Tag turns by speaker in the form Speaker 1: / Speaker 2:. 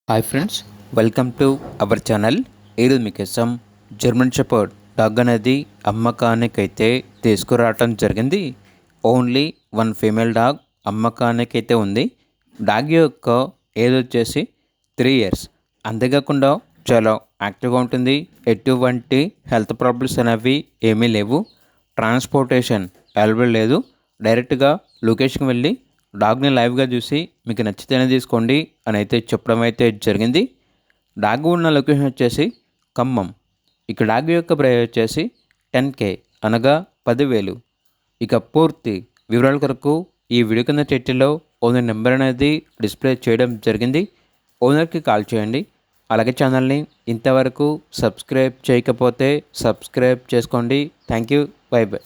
Speaker 1: Hi friends, welcome to our channel. ఈరోజు మీకోసం German shepherd dog అనేది అమ్మకానికైతే తీసుకురావటం జరిగింది. ఓన్లీ వన్ ఫీమేల్ డాగ్ అమ్మకానికైతే ఉంది. డాగ్ యొక్క ఏజ్ వచ్చేసి 3 ఇయర్స్. అంతేకాకుండా చాలా యాక్టివ్గా ఉంటుంది. ఎటువంటి హెల్త్ ప్రాబ్లమ్స్ అనేవి ఏమీ లేవు. ట్రాన్స్పోర్టేషన్ అవైలబుల్ లేదు. డైరెక్ట్గా లొకేషన్కి వెళ్ళి డాగ్ని లైవ్గా చూసి మీకు నచ్చితేనే తీసుకోండి అని అయితే చెప్పడం అయితే జరిగింది. డాగ్ ఉన్న లొకేషన్ వచ్చేసి ఖమ్మం. ఇక డాగ్ యొక్క ప్రైస్ వచ్చేసి 10K అనగా 10,000. ఇక పూర్తి వివరాల కొరకు ఈ వీడియో కింద టైటిల్లో ఓనర్ నెంబర్ అనేది డిస్ప్లే చేయడం జరిగింది. ఓనర్కి కాల్ చేయండి. అలాగే ఛానల్ని ఇంతవరకు సబ్స్క్రైబ్ చేయకపోతే సబ్స్క్రైబ్ చేసుకోండి. Thank you. By by.